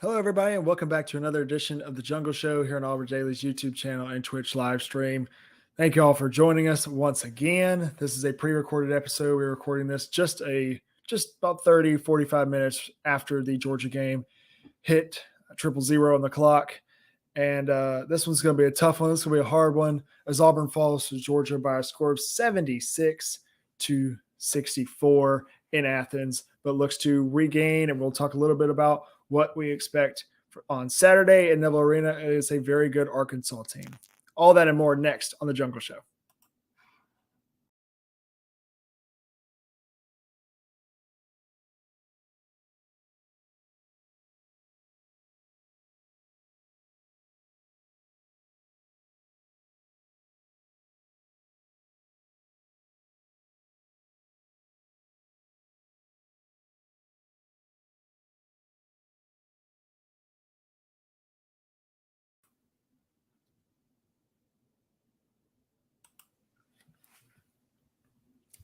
Hello, everybody, and welcome back to another edition of the Jungle Show here on Auburn Daily's YouTube channel and Twitch live stream. Thank you all for joining us once again. This is a pre-recorded episode. We're recording this just about 30, 45 minutes after the Georgia game hit 000 on the clock. And this one's going to be a tough one. This is going to be a hard one as Auburn falls to Georgia by a score of 76-64 in Athens, but looks to regain. And we'll talk a little bit about what we expect on Saturday in Neville Arena. It is a very good Arkansas team. All that and more next on the Jungle Show.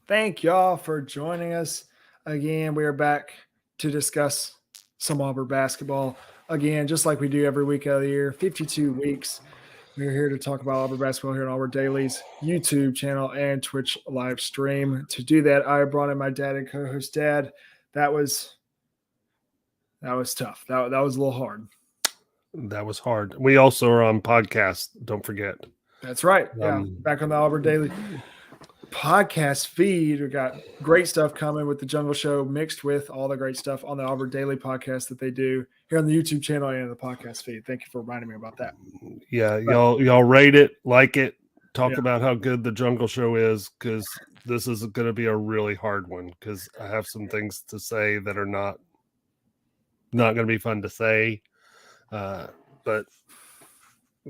Thank y'all for joining us again. We are back to discuss some Auburn basketball again, just like we do every week of the year, 52 weeks. We're here to talk about Auburn basketball here on Auburn Daily's YouTube channel and Twitch live stream. To do that, I brought in my dad and co-host Dad. That was tough. That was a little hard. That was hard. We also are on podcast. Don't forget. That's right. Yeah, back on the Auburn Daily podcast feed. We got great stuff coming with the Jungle Show mixed with all the great stuff on the Auburn Daily podcast that they do here on the YouTube channel and the podcast feed. Thank you for reminding me about that. Yeah, y'all rate it, like it, talk about how good the Jungle Show is, because this is going to be a really hard one, because I have some things to say that are not going to be fun to say. But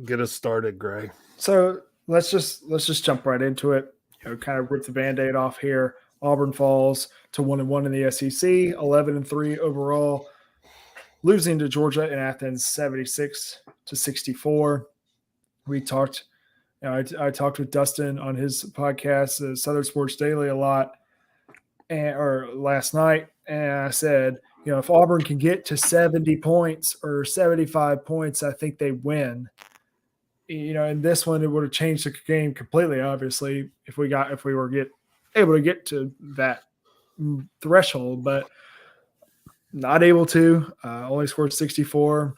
get us started, Gray. So let's just jump right into it. Kind of rip the Band-Aid off here. Auburn falls to 1-1 in the SEC, 11-3 overall, losing to Georgia in Athens, 76-64. We talked. I talked with Dustin on his podcast, Southern Sports Daily, a lot, or last night, and I said, if Auburn can get to 70 points or 75 points, I think they win. In this one, it would have changed the game completely, obviously, if we were able to get to that threshold, but not able to. Only scored 64.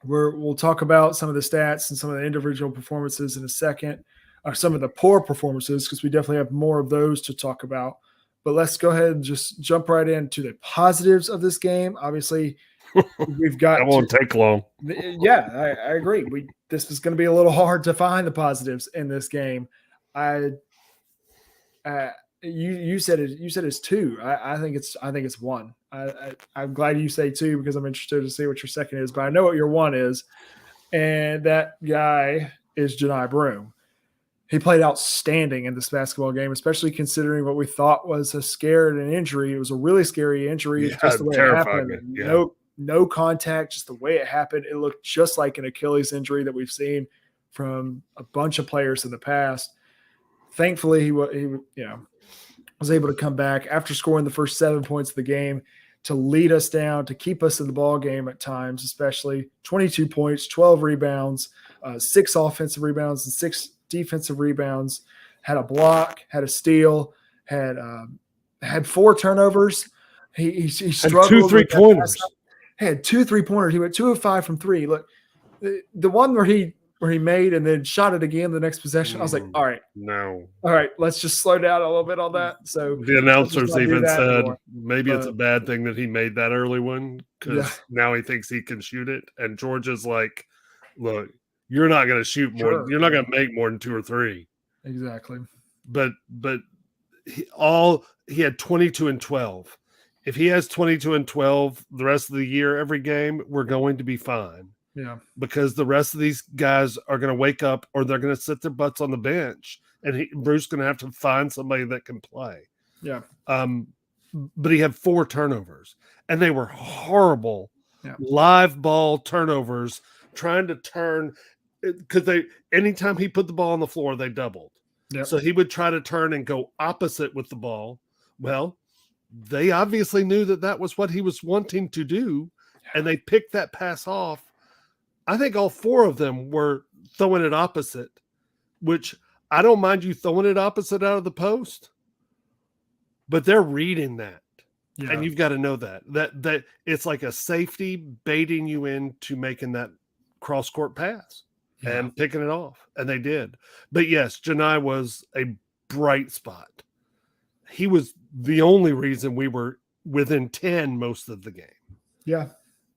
We'll talk about some of the stats and some of the individual performances in a second, or some of the poor performances, because we definitely have more of those to talk about. But let's go ahead and just jump right into the positives of this game. Obviously, we've got that won't take long. Yeah, I agree. This is going to be a little hard to find the positives in this game. You said it's two. I think it's one. I'm glad you say two, because I'm interested to see what your second is. But I know what your one is, and that guy is Janai Broome. He played outstanding in this basketball game, especially considering what we thought was a scare and an injury. It was a really scary injury. Yeah, just the way it happened. Yeah. No contact, just the way it happened. It looked just like an Achilles injury that we've seen from a bunch of players in the past. Thankfully, he was able to come back after scoring the first 7 points of the game to lead us down, to keep us in the ball game at times, especially 22 points, 12 rebounds, 6 offensive rebounds and 6 defensive rebounds, had a block, had a steal, had 4 turnovers. He struggled. 2 3-pointers. Had 2 3-pointers. He went 2 of 5 from 3. Look, the one where he made and then shot it again the next possession, I was like, all right, let's just slow down a little bit on that. So the announcers even said maybe it's a bad thing that he made that early one, because now he thinks he can shoot it. And Georgia's like, look, you're not going to shoot more. Sure. You're not going to make more than 2 or 3. Exactly. But he had 22 and 12. If he has 22 and 12 the rest of the year, every game, we're going to be fine. Yeah. Because the rest of these guys are going to wake up, or they're going to sit their butts on the bench, and Bruce's going to have to find somebody that can play. Yeah. But he had 4 turnovers, and they were horrible live ball turnovers, trying to turn, because anytime he put the ball on the floor, they doubled. Yep. So he would try to turn and go opposite with the ball. Well, they obviously knew that was what he was wanting to do, and they picked that pass off. I think all 4 of them were throwing it opposite, which I don't mind you throwing it opposite out of the post, but they're reading that. Yeah. And you've got to know that it's like a safety baiting you into making that cross court pass and picking it off. And they did. But yes, Janai was a bright spot. He was the only reason we were within 10 most of the game. Yeah.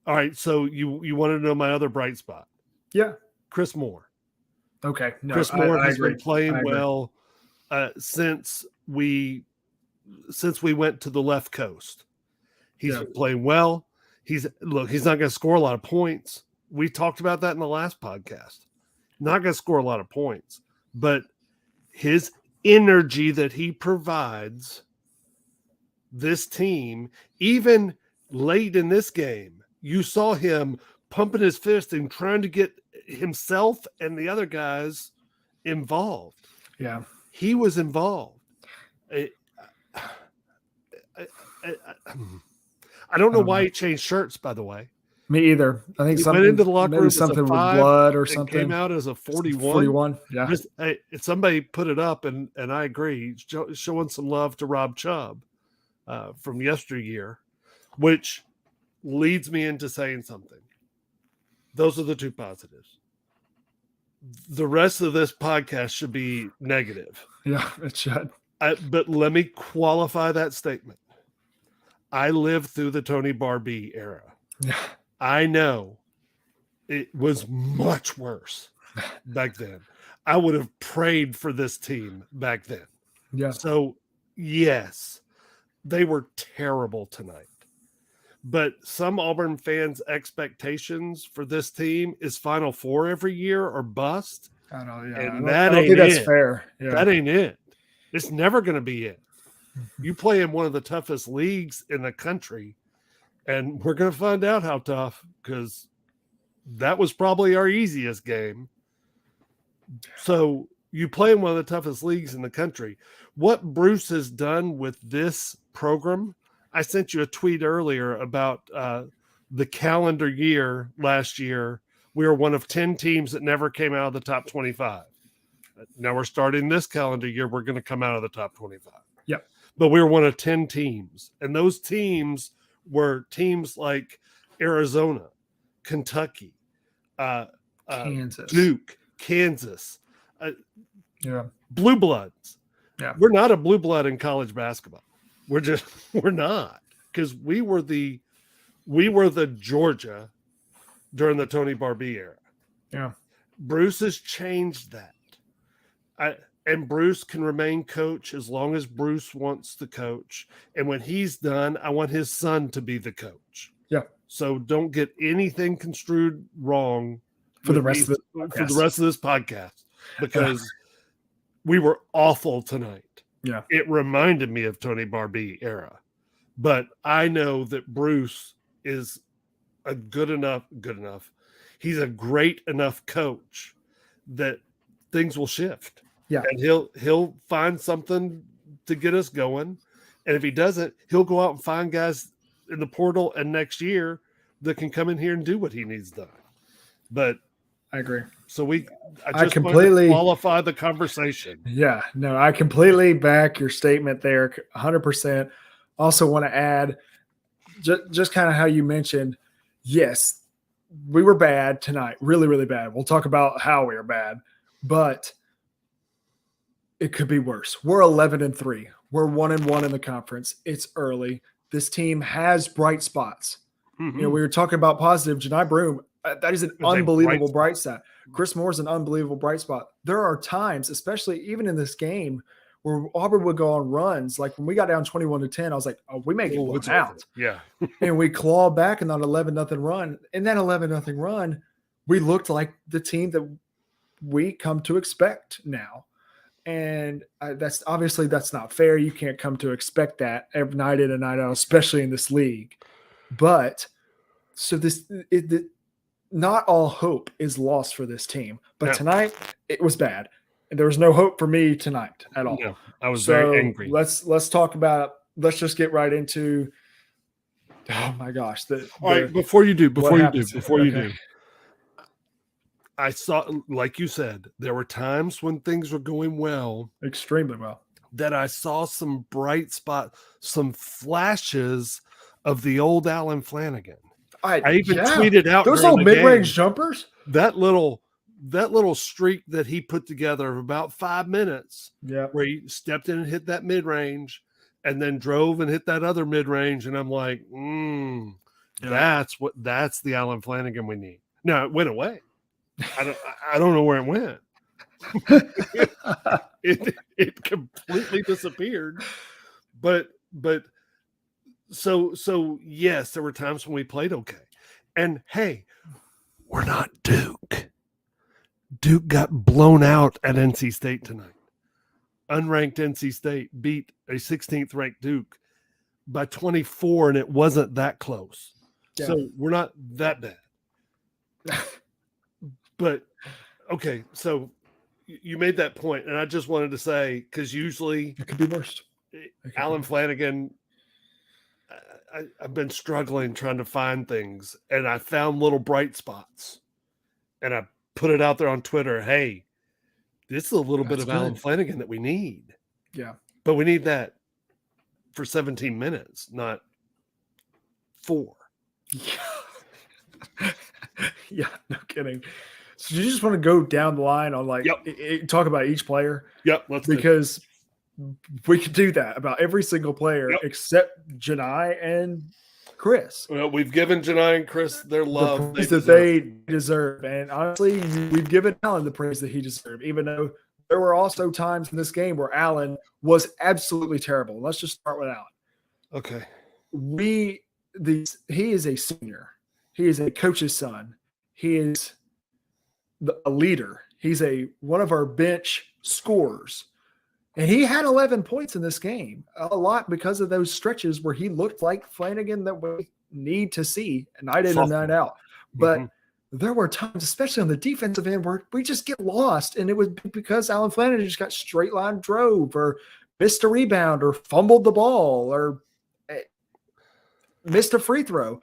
All right. So you wanted to know my other bright spot? Yeah. Chris Moore. Okay. No, Chris Moore has been playing well since we went to the left coast. He's been playing well. He's not going to score a lot of points. We talked about that in the last podcast. Not going to score a lot of points, but his energy that he provides this team, even late in this game, you saw him pumping his fist and trying to get himself and the other guys involved. Yeah. He was involved. I don't know why he changed shirts, by the way. Me either. I think he went into the locker room something with blood or something. Came out as a 41. 41. Yeah. Somebody put it up, and I agree. Showing some love to Rob Chubb from yesteryear, which leads me into saying something. Those are the 2 positives. The rest of this podcast should be negative. Yeah, it should. But let me qualify that statement. I lived through the Tony Barbee era. Yeah. I know it was much worse back then. I would have prayed for this team back then. Yeah. So, yes, they were terrible tonight. But some Auburn fans' expectations for this team is Final Four every year or bust. I know, yeah. And I don't think that's fair. Yeah. That ain't it. It's never going to be it. You play in one of the toughest leagues in the country, and we're going to find out how tough, because that was probably our easiest game. So you play in one of the toughest leagues in the country. What Bruce has done with this program, I sent you a tweet earlier about the calendar year last year. We were one of 10 teams that never came out of the top 25. Now we're starting this calendar year. We're going to come out of the top 25. Yep. But we were one of 10 teams. And those teams were teams like Arizona, Kentucky, Kansas, Duke, Kansas, Blue Bloods. Yeah. We're not a blue blood in college basketball. We're not, because we were the Georgia during the Tony Barbee era. Yeah. Bruce has changed that. And Bruce can remain coach as long as Bruce wants to coach. And when he's done, I want his son to be the coach. Yeah. So don't get anything construed wrong for the rest of this podcast, because we were awful tonight. Yeah. It reminded me of Tony Barbee era. But I know that Bruce is a good enough. He's a great enough coach that things will shift. Yeah. And he'll find something to get us going. And if he doesn't, he'll go out and find guys in the portal and next year that can come in here and do what he needs done. But I agree. So I completely qualify the conversation. Yeah, no, I completely back your statement there, 100%. Also want to add just kind of how you mentioned, yes, we were bad tonight, really, really bad. We'll talk about how we were bad, but it could be worse. We're 11-3. We're 1-1 in the conference. It's early. This team has bright spots. Mm-hmm. You know, we were talking about positive. Janai Broome, that is an unbelievable bright spot. Chris Moore's an unbelievable bright spot. There are times, especially even in this game, where Auburn would go on runs. Like when we got down 21-10, I was like, oh, we may get blown out. Yeah. And we claw back in that 11-0 run. In that 11-0 run, we looked like the team that we come to expect now. And that's not fair. You can't come to expect that every night in and night out, especially in this league. But so not all hope is lost for this team. But tonight it was bad, and there was no hope for me tonight at all. No, I was very angry. Let's talk about. Let's just get right into Oh my gosh! All right, before you do, Okay. I saw, like you said, there were times when things were going well Extremely well. that I saw some bright spot, some flashes of the old Alan Flanagan. I even tweeted out those during old the mid-range game, jumpers. that little streak that he put together of about 5 minutes, Yeah, where he stepped in and hit that mid-range, and then drove and hit that other mid-range, and I'm like, that's the Alan Flanagan we need. No, it went away. I don't know where it went. it completely disappeared. But so yes, there were times when we played okay. And hey, we're not Duke. Duke got blown out at NC State tonight. Unranked NC State beat a 16th ranked Duke by 24, and it wasn't that close. Yeah. So we're not that bad. But okay, so you made that point, and I just wanted to say, because usually it could be worse. Alan Flanagan, I've been struggling trying to find things, and I found little bright spots, and I put it out there on Twitter. Hey, this is a little bit of Alan Flanagan that we need. Yeah, but we need that for 17 minutes, not 4. Yeah, no kidding. So you just want to go down the line on talk about each player? Yep, because we could do that about every single player except Janai and Chris. Well, we've given Janai and Chris their love. The praise that they deserve. And honestly, we've given Alan the praise that he deserved, even though there were also times in this game where Alan was absolutely terrible. Let's just start with Alan. Okay. He is a senior. He is a coach's son. He is a leader. He's one of our bench scorers. And he had 11 points in this game, a lot because of those stretches where he looked like Flanagan that we need to see night in and night out. But there were times, especially on the defensive end, where we just get lost. And it was because Alan Flanagan just got straight line drove or missed a rebound or fumbled the ball or missed a free throw.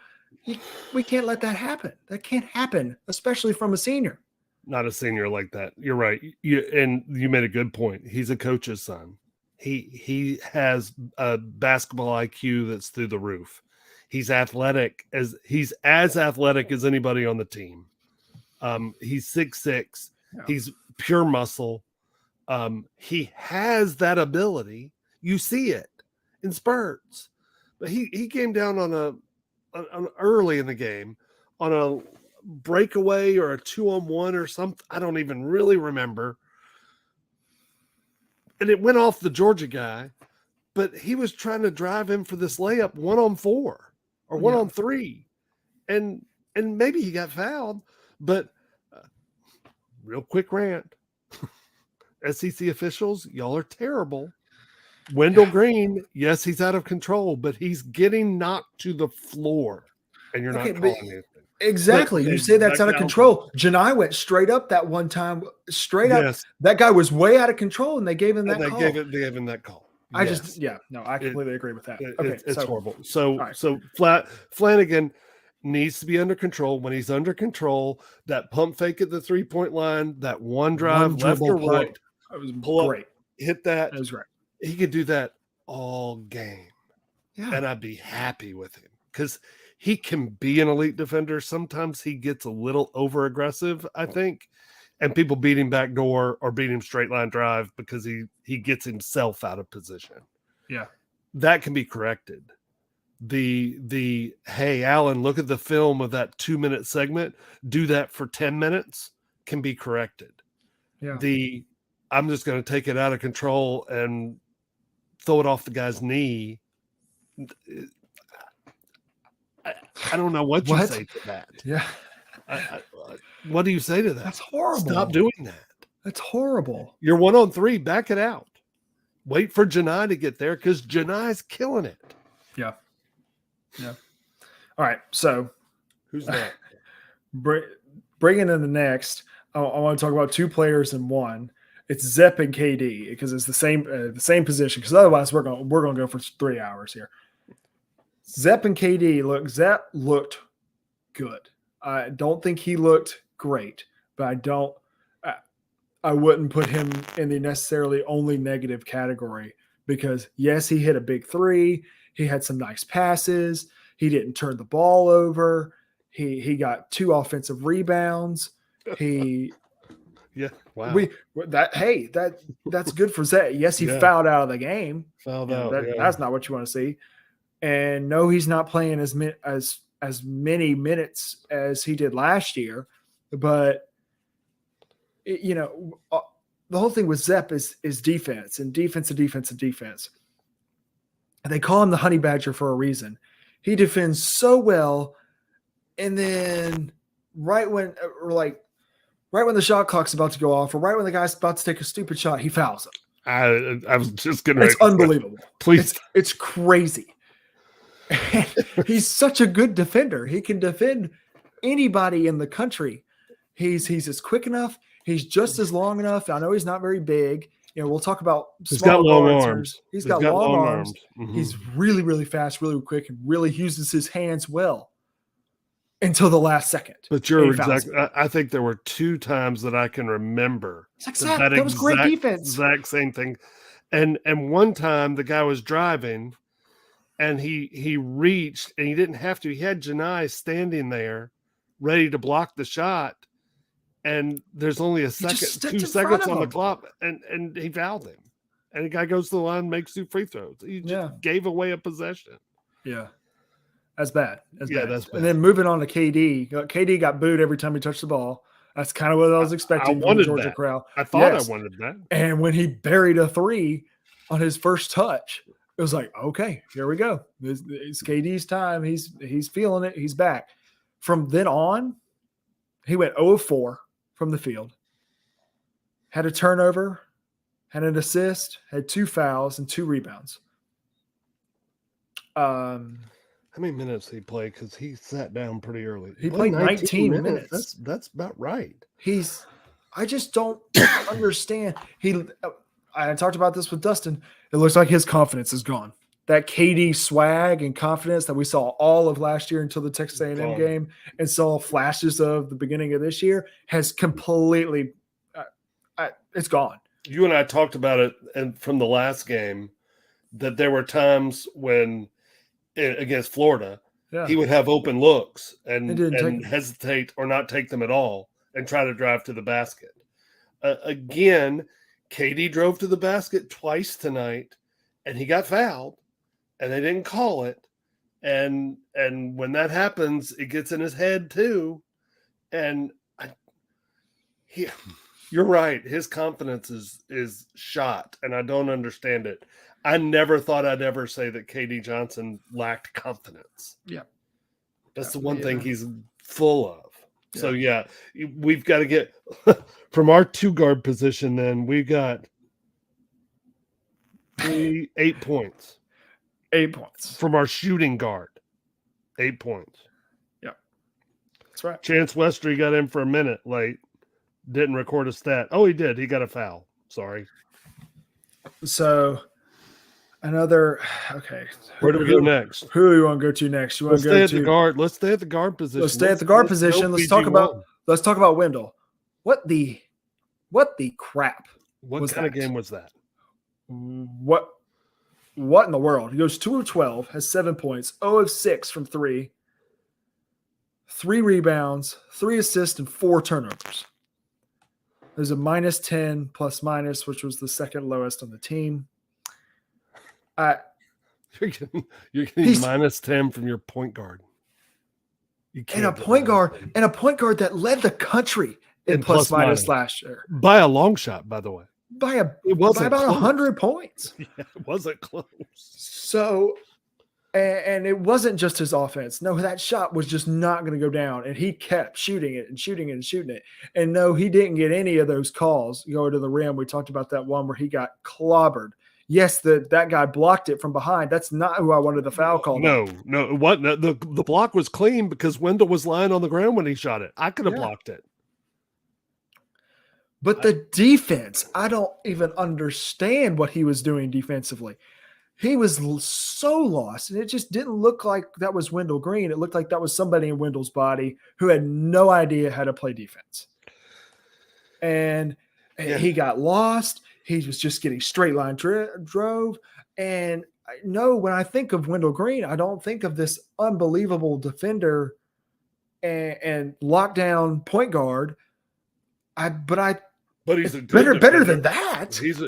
We can't let that happen. That can't happen, especially from a senior. Not a senior like that. You're right. And you made a good point. He's a coach's son. He has a basketball IQ that's through the roof. He's as athletic as anybody on the team. He's 6'6". Yeah. He's pure muscle. He has that ability. You see it in spurts. But he came down on early in the game on a breakaway or a 2-on-1 or something. I don't even really remember. And it went off the Georgia guy, but he was trying to drive him for this layup 1-on-4 or 1-on-3. And maybe he got fouled, but real quick rant. SEC officials, y'all are terrible. Wendell Green, yes, he's out of control, but he's getting knocked to the floor, and you're not calling anything. Exactly. You say that's out of control. Janai went straight up that one time, straight up. That guy was way out of control, and they gave him that call. They gave him that call. I completely agree with that. It's horrible. So Flanagan needs to be under control. When he's under control, that pump fake at the 3-point line, that one drive left or right, pull great. Up, hit that. That was great. He could do that all game. Yeah. And I'd be happy with him because he can be an elite defender. Sometimes he gets a little over aggressive, I think, and people beat him backdoor or beat him straight line drive because he gets himself out of position. Yeah. That can be corrected. The hey, Alan, look at the film of that 2-minute segment. Do that for 10 minutes can be corrected. Yeah. I'm just going to take it out of control and throw it off the guy's knee. I don't know what you say to that. Yeah. What do you say to that? That's horrible. Stop doing that. That's horrible. You're 1-on-3. Back it out. Wait for Janai to get there because Janai's killing it. Yeah. Yeah. All right. So who's that? Bringing in the next, I want to talk about 2 players in one. It's Zep and KD because it's the same position. Because otherwise, we're going to go for 3 hours here. Zep and KD, look, Zep looked good. I don't think he looked great, but I wouldn't put him in the necessarily only negative category because, yes, he hit a big three. He had some nice passes. He didn't turn the ball over. He got 2 offensive rebounds. Yeah, wow. That's good for Zach. Yes, he fouled out of the game. Fouled out. That's not what you want to see. And no, he's not playing as many minutes as he did last year, but the whole thing with Zep is defense and defense and defense and defense. And they call him the Honey Badger for a reason. He defends so well, and then right when the shot clock's about to go off, or right when the guy's about to take a stupid shot, he fouls him. I was just getting ready. It's unbelievable. Please, it's crazy. He's such a good defender. He can defend anybody in the country. He's as quick enough. He's just as long enough. I know he's not very big. We'll talk about. He's got long arms. He's got long arms. Mm-hmm. He's really, really fast, really quick, and really uses his hands well until the last second. But you're exactly. I think there were 2 times that I can remember that was great defense. Exact same thing, and one time the guy was driving. And he reached, and he didn't have to. He had Janai standing there, ready to block the shot, and there's only a second, 2 seconds on the clock, and he fouled him. And the guy goes to the line, makes 2 free throws. He just gave away a possession. Yeah, that's bad. That's bad. And then moving on to KD. KD got booed every time he touched the ball. That's kind of what I was expecting from the Georgia crowd. I thought I wanted that. And when he buried a 3 on his first touch, it was like, okay, here we go. It's KD's time. He's feeling it. He's back. From then on, he went 0 of 4 from the field. Had a turnover, had an assist, had 2 fouls, and 2 rebounds. How many minutes did he play? Because he sat down pretty early. He played 19 minutes. That's about right. I just don't understand. I talked about this with Dustin. It looks like his confidence is gone. That KD swag and confidence that we saw all of last year until the Texas A&M game and saw flashes of the beginning of this year has completely it's gone. You and I talked about it and from the last game that there were times when against Florida, he would have open looks and hesitate or not take them at all and try to drive to the basket. Again, KD drove to the basket twice tonight, and he got fouled, and they didn't call it. And when that happens, it gets in his head too. And you're right. His confidence is shot, and I don't understand it. I never thought I'd ever say that KD Johnson lacked confidence. Yeah, that's the one thing he's full of. Yeah. So we've got to get from our 2 guard position. Then we got 8 points. 8 points from our shooting guard. 8 points. Yeah, that's right. Chance Westry got in for a minute late. Didn't record a stat. Oh, he did. He got a foul. Sorry. So another. Okay. Where do we go next? Who do you want to go to next? You want to go to the guard? Let's stay at the guard position. Let's stay at the guard position. Let's talk about Wendell. What the crap? What kind of game was that? What in the world? He goes 2 of 12, has 7 points, 0 of 6 from 3, 3 rebounds, 3 assists, and 4 turnovers. There's a minus 10 plus minus, which was the second lowest on the team. You're getting minus 10 from your point guard. And a point guard that led the country in plus minus last year. By a long shot, by the way. By about 100 points. Yeah, it wasn't close. So, and it wasn't just his offense. No, that shot was just not going to go down. And he kept shooting it and shooting it and shooting it. And no, he didn't get any of those calls going to the rim. We talked about that one where he got clobbered. Yes, that guy blocked it from behind. That's not who I wanted the foul call. No, what the block was clean because Wendell was lying on the ground when he shot it. I could have blocked it. But the defense, I don't even understand what he was doing defensively. he was so lost, and it just didn't look like that was Wendell Green. It looked like that was somebody in Wendell's body who had no idea how to play defense. And he got lost. He was just getting straight line drove. And I know when I think of Wendell Green, I don't think of this unbelievable defender and lockdown point guard. But he's a good better than that. He's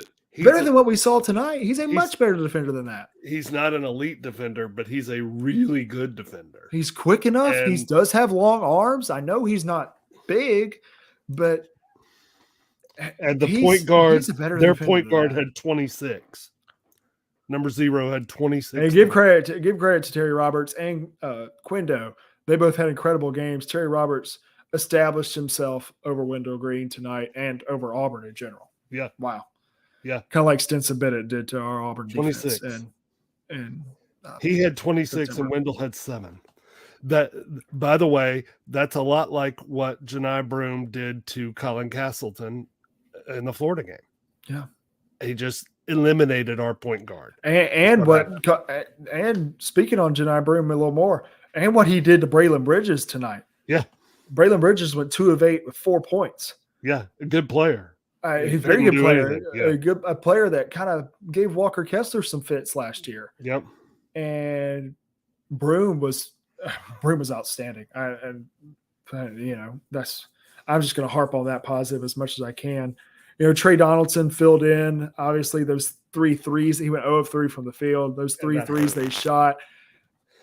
better than what we saw tonight. He's much better defender than that. He's not an elite defender, but he's a really good defender. He's quick enough. He does have long arms. I know he's not big, but and the point guard, their point guard had 26. Number 0 had 26. And give credit to Terry Roberts and Quindo. They both had incredible games. Terry Roberts established himself over Wendell Green tonight and over Auburn in general. Yeah. Wow. Yeah. Kind of like Stinson Bennett did to our Auburn 26. defense. And he had 26 and Wendell had 7. That, by the way, that's a lot like what Janai Broome did to Colin Castleton in the Florida game. Yeah. He just eliminated our point guard. And speaking on Janai Broome a little more, and what he did to Braylon Bridges tonight. Yeah. Braylon Bridges went 2 of 8 with 4 points. Yeah. A good player. He's a very good player. Yeah. A player that kind of gave Walker Kessler some fits last year. Yep. And Broome was outstanding. I'm just going to harp on that positive as much as I can. Trey Donaldson filled in. Obviously, those 3 threes. He went 0 of 3 from the field. Those 3 threes they shot.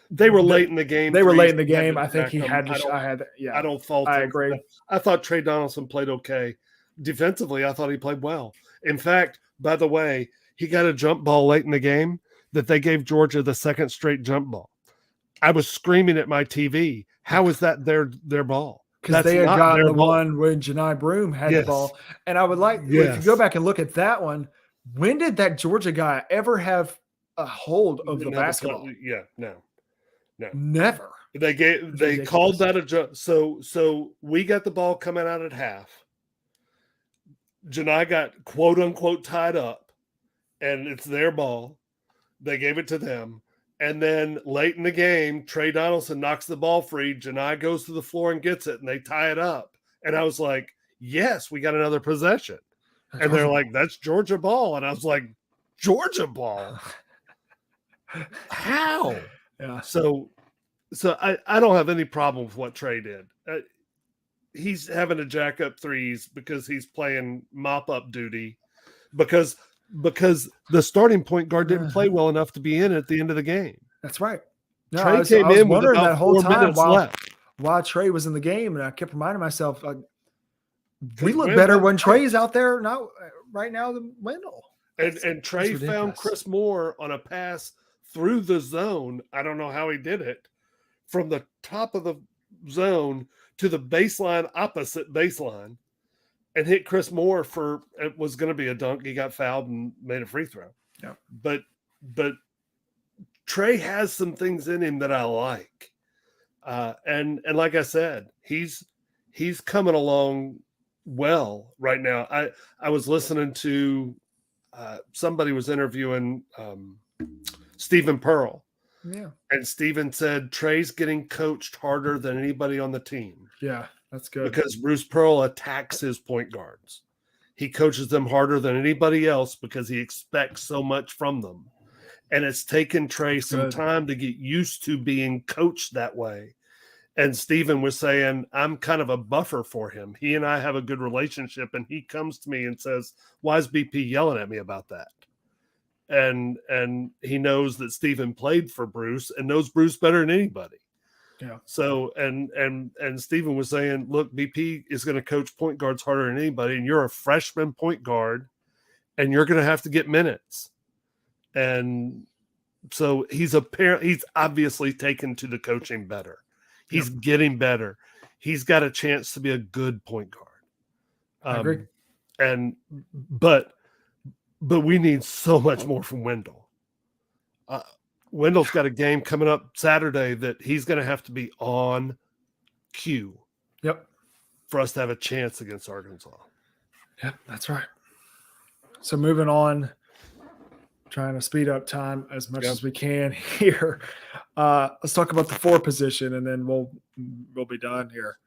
They were late in the game. They were late in the game. I think he had to. I don't fault him. I agree. I thought Trey Donaldson played okay. Defensively, I thought he played well. In fact, by the way, he got a jump ball late in the game that they gave Georgia the second straight jump ball. I was screaming at my TV, how is that their ball? Because they had gotten the one when Janai Broome had the ball. And I would like, if you go back and look at that one, when did that Georgia guy ever have a hold of the basketball? No. Never. They called that a jump. So we got the ball coming out at half. Janai got quote unquote tied up, and it's their ball. They gave it to them. And then late in the game, Trey Donaldson knocks the ball free. Janai goes to the floor and gets it, and they tie it up. And I was like, yes, we got another possession. And they're like, that's Georgia ball. And I was like, Georgia ball? How? Yeah. So I don't have any problem with what Trey did. He's having to jack up threes because he's playing mop-up duty because the starting point guard didn't play well enough to be in at the end of the game. That's right. No, Trey I was came in with wondering about that whole 4 time minutes left. while Trey was in the game, and I kept reminding myself, we look better when Trey's out there right now than Wendell. And Trey found Chris Moore on a pass through the zone. I don't know how he did it, from the top of the zone to the baseline, opposite baseline, and hit Chris Moore for, it was going to be a dunk. He got fouled and made a free throw. Yeah. But Trey has some things in him that I like. And like I said, he's coming along well right now. I was listening to somebody was interviewing Stephen Pearl. Yeah. And Stephen said Trey's getting coached harder than anybody on the team. Yeah, that's good. Because Bruce Pearl attacks his point guards. He coaches them harder than anybody else because he expects so much from them. And it's taken Trey some time to get used to being coached that way. And Stephen was saying, I'm kind of a buffer for him. He and I have a good relationship. And he comes to me and says, why is BP yelling at me about that? And he knows that Stephen played for Bruce and knows Bruce better than anybody. Yeah. So, and Stephen was saying, look, BP is going to coach point guards harder than anybody. And you're a freshman point guard and you're going to have to get minutes. And so he's obviously taken to the coaching better. He's getting better. He's got a chance to be a good point guard. I agree. But we need so much more from Wendell. Wendell's got a game coming up Saturday that he's going to have to be on cue. Yep. For us to have a chance against Arkansas. Yep, that's right. So moving on, trying to speed up time as much as we can here. Let's talk about the 4 position, and then we'll be done here.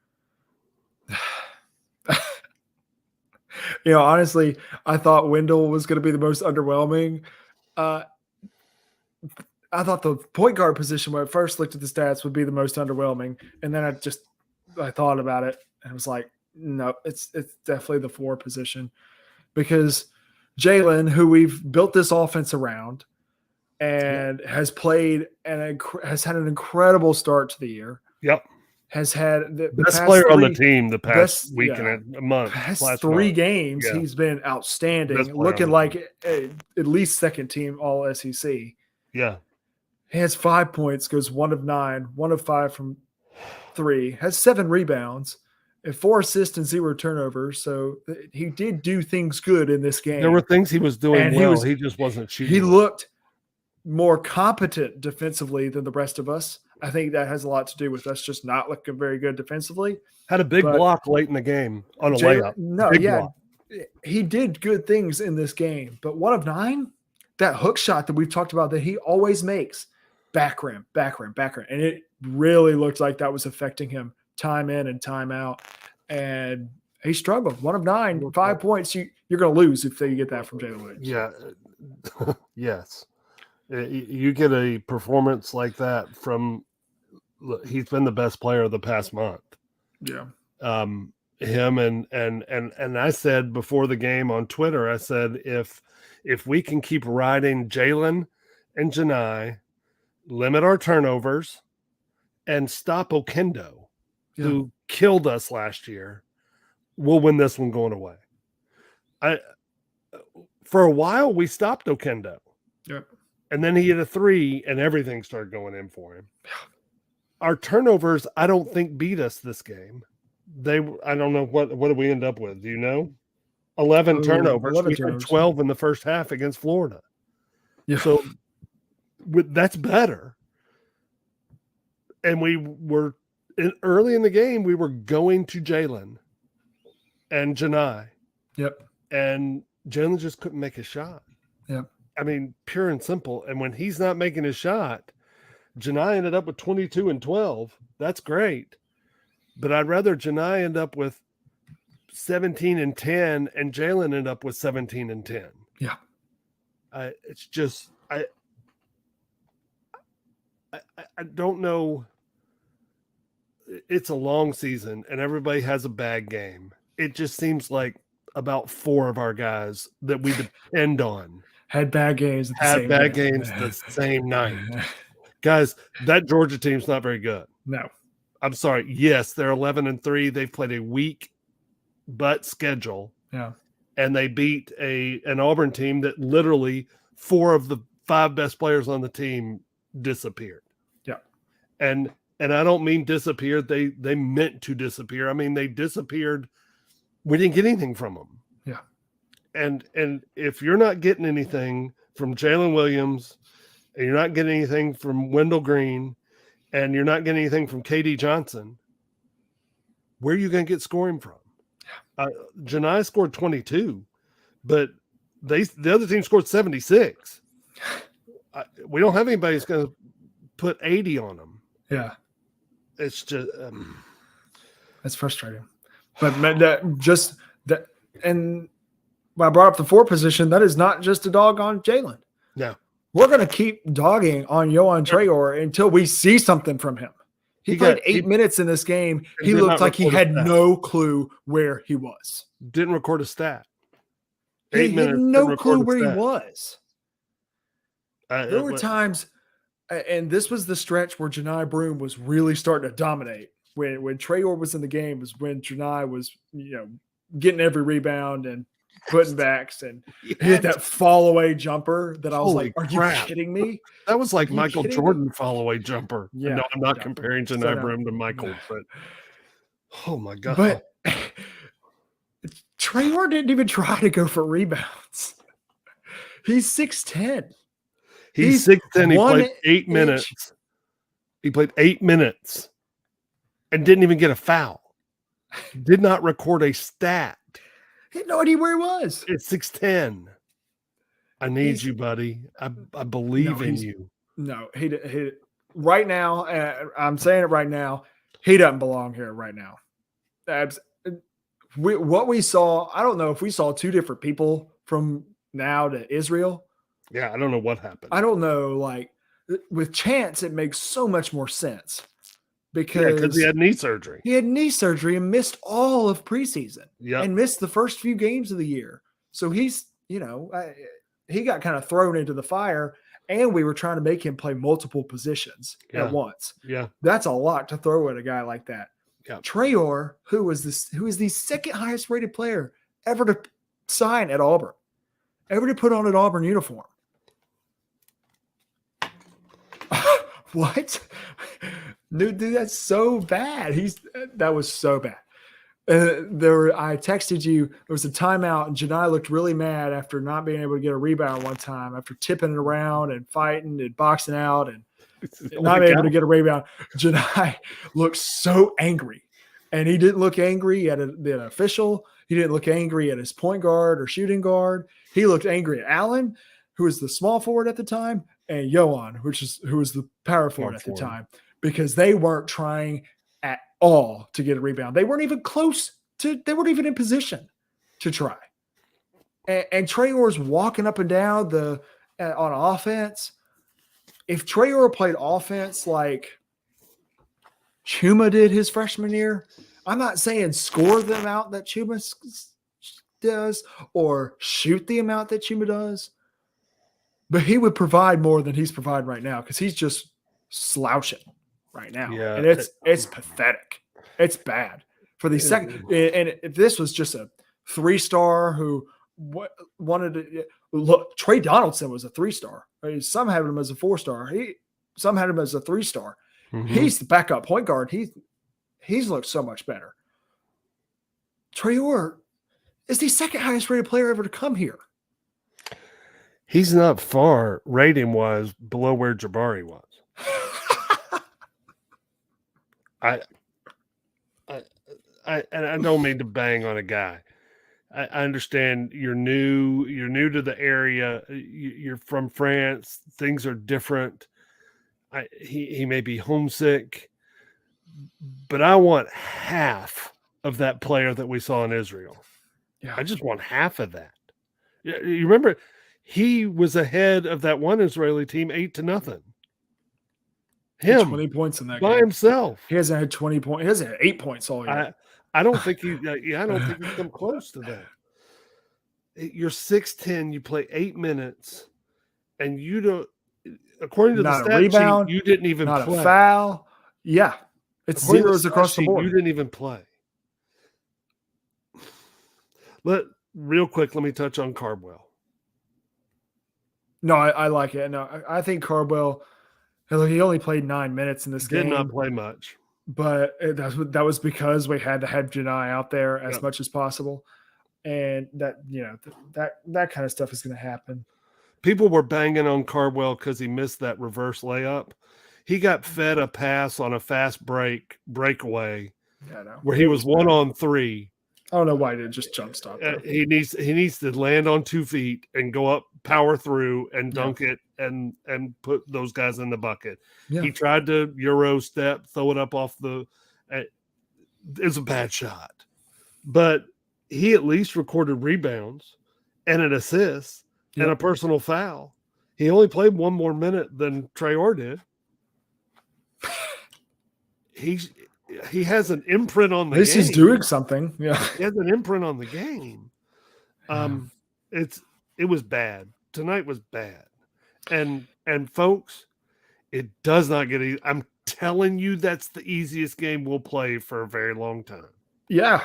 Honestly, I thought Wendell was going to be the most underwhelming. I thought the point guard position, when I first looked at the stats, would be the most underwhelming, and then I thought about it and was like, no, it's definitely the 4 position, because Jalen, who we've built this offense around, and has played and has had an incredible start to the year. Yep. Has had the best player on the team the past week and a month. Past 3 games, he's been outstanding, looking like at least second team All SEC. Yeah. He has 5 points, goes 1 of 9, 1 of 5 from 3, has 7 rebounds, and 4 assists and 0 turnovers. So he did do things good in this game. There were things he was doing well. He just wasn't shooting. He looked more competent defensively than the rest of us. I think that has a lot to do with us just not looking very good defensively. Had a big block late in the game on a layup. Block. He did good things in this game, but 1 of 9, that hook shot that we've talked about that he always makes, back rim, and it really looked like that was affecting him time in and time out, and he struggled. 1 of 9, 5 points. You're going to lose if you get that from Jalen Williams. Yeah. Yes. You get a performance like that from. He's been the best player of the past month. Yeah. Him and I said before the game on Twitter, I said, if we can keep riding Jalen and Janai, limit our turnovers, and stop Okendo, who killed us last year, we'll win this one going away. For a while, we stopped Okendo. Yep. And then he hit a 3 and everything started going in for him. Our turnovers, I don't think, beat us this game. I don't know what did we end up with. Do you know? 11 turnovers. 11 we turnovers. had 12 in the first half against Florida. Yeah. So that's better. And we were early in the game. We were going to Jalen and Janai. Yep. And Jalen just couldn't make a shot. Yep. I mean, pure and simple. And when he's not making his shot, Janai ended up with 22 and 12. That's great. But I'd rather Janai end up with 17 and 10 and Jalen end up with 17 and 10. Yeah. It's just, I don't know. It's a long season and everybody has a bad game. It just seems like about 4 of our guys that we depend on had bad games the same night. Guys, that Georgia team's not very good. No. I'm sorry. Yes, they're 11-3. They've played a weak butt schedule. Yeah. And they beat an Auburn team that literally 4 of the 5 best players on the team disappeared. Yeah. And I don't mean disappeared. They meant to disappear. I mean, they disappeared. We didn't get anything from them. Yeah. And if you're not getting anything from Jalen Williams, and you're not getting anything from Wendell Green, and you're not getting anything from KD Johnson, where are you going to get scoring from? Janai scored 22, but the other team scored 76. We don't have anybody who's going to put 80 on them. Yeah. It's just that's frustrating. But and when I brought up the 4 position, that is not just a dog on Jalen. No. We're going to keep dogging on Yohan Traore until we see something from him. He played 8 minutes in this game. He looked like he had no clue where he was. Didn't record a stat. He had no clue where he was. There were times, and this was the stretch where Janai Broome was really starting to dominate. When Traore was in the game was when Janai was, getting every rebound and putting backs, and he hit that fall away jumper that I was like, are you kidding me? That was like Michael Jordan fall away jumper. Yeah. No, I'm not comparing Janai Broome to Michael, but oh my God. But Traore didn't even try to go for rebounds. He's 6'10". He's 6'10". He played 8 minutes. He played 8 minutes and didn't even get a foul. Did not record a stat. He had no idea where he was. It's 6'10". I need you, buddy. I believe in you. No, he right now. I'm saying it right now. He doesn't belong here right now. What we saw, I don't know if we saw two different people from now to Israel. Yeah, I don't know what happened. I don't know. Like with Chance, it makes so much more sense because he had knee surgery. He had knee surgery and missed all of preseason. Yeah, and missed the first few games of the year. So he's, he got kind of thrown into the fire, and we were trying to make him play multiple positions at once. Yeah, that's a lot to throw at a guy like that. Yeah. Traore, who is the second highest rated player ever to sign at Auburn, ever to put on an Auburn uniform. What? Dude, that's so bad. That was so bad. I texted you. There was a timeout, and Janai looked really mad after not being able to get a rebound one time, after tipping it around and fighting and boxing out and not able to get a rebound. Janai looked so angry, and he didn't look angry at the official. He didn't look angry at his point guard or shooting guard. He looked angry at Allen, who was the small forward at the time, and Yohan, who was the power forward at the time, because they weren't trying at all to get a rebound. They weren't even they weren't even in position to try. And Traore's walking up and down on offense. If Traore played offense like Chuma did his freshman year, I'm not saying score the amount that Chuma does or shoot the amount that Chuma does, but he would provide more than he's providing right now because he's just slouching right now. Yeah, and it's pathetic. It's bad for the second. And if this was just a 3-star who wanted to look, Trey Donaldson was a 3-star. Some had him as a 4-star. Some had him as a 3-star. Mm-hmm. He's the backup point guard. He's looked so much better. Traore is the second highest rated player ever to come here. He's not far rating wise below where Jabari was. I don't mean to bang on a guy. I understand you're new to the area. You're from France. Things are different. He may be homesick, but I want half of that player that we saw in Israel. Yeah. I just want half of that. You remember, he was ahead of that one Israeli team 8-0. Him 20 points in that by game. himself. He hasn't had 20 points. He hasn't had 8 points all year. I don't think he. I don't think he's come close to that. You're 6'10". You play 8 minutes, and you don't. According to the stat sheet, you didn't even play. Not a foul. Yeah, it's zeros across the board. You didn't even play. Real quick, let me touch on Cardwell. No, I like it. No, I think Cardwell. He only played 9 minutes in this game. Did not play much. But that was because we had to have Janai out there as much as possible. And that kind of stuff is going to happen. People were banging on Cardwell because he missed that reverse layup. He got fed a pass on a fast breakaway where he was 1-on-3. I don't know why he didn't just jump stop. He needs to land on 2 feet and go up, power through, and dunk it and put those guys in the bucket. Yeah. He tried to Euro step, throw it up off the. It's a bad shot, but he at least recorded rebounds and an assist and a personal foul. He only played 1 more minute than Traore did. He has an imprint on the game. This is doing something. Yeah. He has an imprint on the game. It was bad. Tonight was bad. And folks, it does not get easy. I'm telling you, that's the easiest game we'll play for a very long time. Yeah.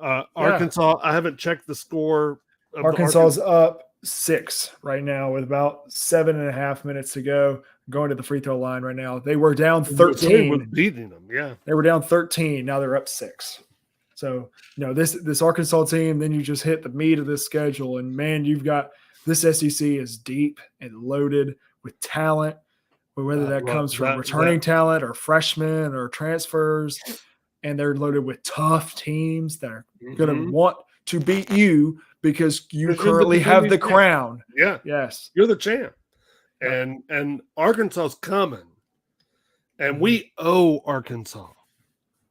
Arkansas, I haven't checked the score. Arkansas's up 6 right now with about 7.5 minutes to go. Going to the free throw line right now. They were down 13. Was beating them, yeah. They were down 13. Now they're up 6. So, this Arkansas team, then you just hit the meat of this schedule. And, man, you've got – this SEC is deep and loaded with talent, whether that comes from returning talent or freshmen or transfers. And they're loaded with tough teams that are going to want to beat you because you 'Cause you're the currently have the defending champ. crown. Yeah, Yes. you're the champ, Yep. and Arkansas's coming, and Mhm. we owe Arkansas.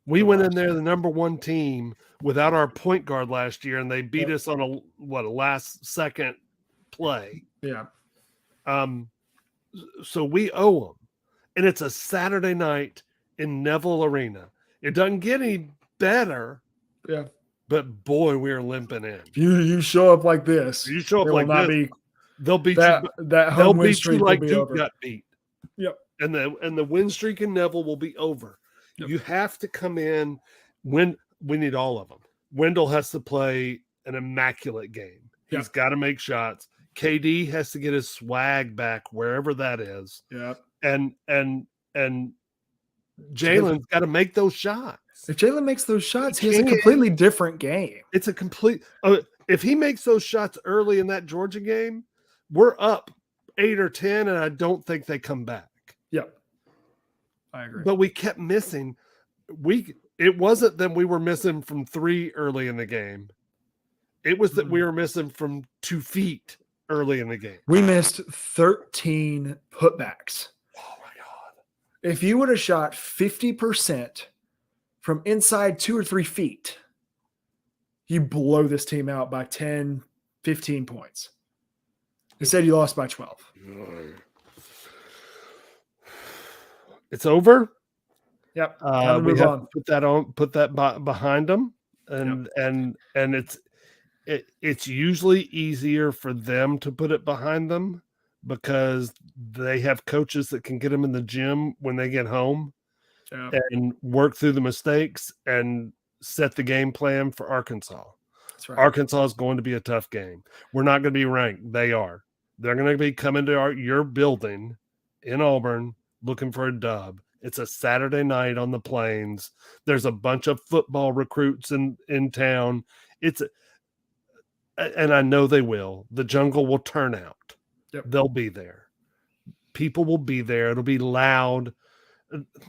We The went in last. there the number one team without our point guard last year, and they beat Yep. us on a last second play. Yeah. So we owe them, and it's a Saturday night in Neville Arena. It doesn't get any better. Yeah. But boy, we are limping in. If you show up like this, You show up there like will not this, be they'll beat that you. that They'll home win beat you streak will like be Duke over. got beat. Yep. And the win streak in Neville will be over. Yep. You have to come in when we need all of them. Wendell has to play an immaculate game. He's Yep. got to make shots. KD has to get his swag back wherever that is. Yeah. And Jalen's got to make those shots. If Jalen makes those shots, he has a can't. completely different game. It's a complete if he makes those shots early in that Georgia game, we're up 8 or 10, and I don't think they come back. Yep. I agree. But we kept missing. It wasn't that we were missing from 3 early in the game. It was that we were missing from 2 feet early in the game. We missed 13 putbacks. Oh my God. If you would have shot 50% from inside 2 or 3 feet, you blow this team out by 10, 15 points. Instead, you lost by 12. It's over. Yep. We move have on. to put that behind them, and it's usually easier for them to put it behind them because they have coaches that can get them in the gym when they get home and work through the mistakes and set the game plan for Arkansas. That's right. Arkansas is going to be a tough game. We're not going to be ranked. They are. They're going to be coming to your building in Auburn looking for a dub. It's a Saturday night on the plains. There's a bunch of football recruits in town. And I know they will. The jungle will turn out. Yep. They'll be there. People will be there. It'll be loud.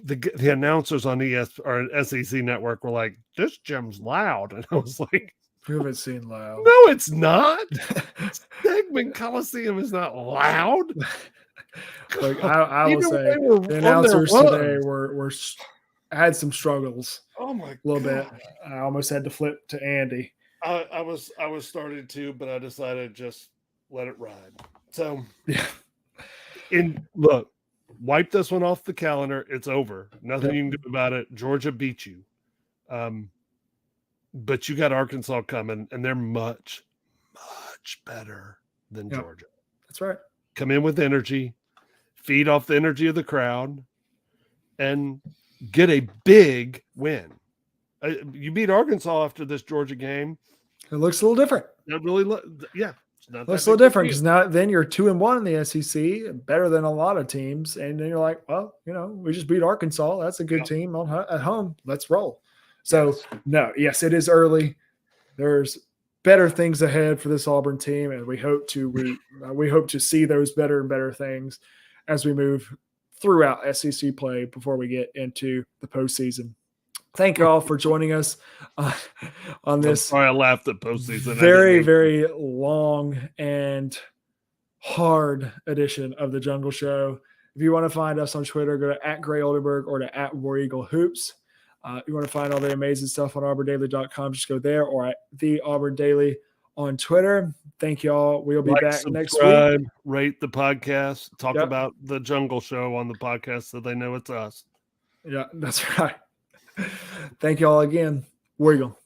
The announcers on SEC Network were like, "This gym's loud," and I was like, "We haven't seen loud." No, it's not. Stegman Coliseum is not loud. Like I will say, the announcers today were had some struggles. Oh my! A little bit. I almost had to flip to Andy. I was starting to, but I decided just let it ride. So yeah. Look, wipe this one off the calendar. It's over. Nothing you can do about it. Georgia beat you. But you got Arkansas coming, and they're much, much better than Georgia. That's right. Come in with energy, feed off the energy of the crowd, and get a big win. You beat Arkansas after this Georgia game. It looks a little different. It really, yeah. It looks a little different because now then you're 2-1 in the SEC, better than a lot of teams. And then you're like, well, we just beat Arkansas. That's a good team at home. Let's roll. So, yes, it is early. There's better things ahead for this Auburn team, and we hope to see those better and better things as we move throughout SEC play before we get into the postseason. Thank you all for joining us on this. Sorry, I laughed at postseason. Very, very long and hard edition of the Jungle Show. If you want to find us on Twitter, go to @GrayOldenburg or to @WarEagleHoops. If you want to find all the amazing stuff on auburndaily.com, just go there, or at the Auburn Daily on Twitter. Thank you all. We'll be back next week. Rate the podcast. Talk about the Jungle Show on the podcast so they know it's us. Yeah, that's right. Thank you all again. War Eagle.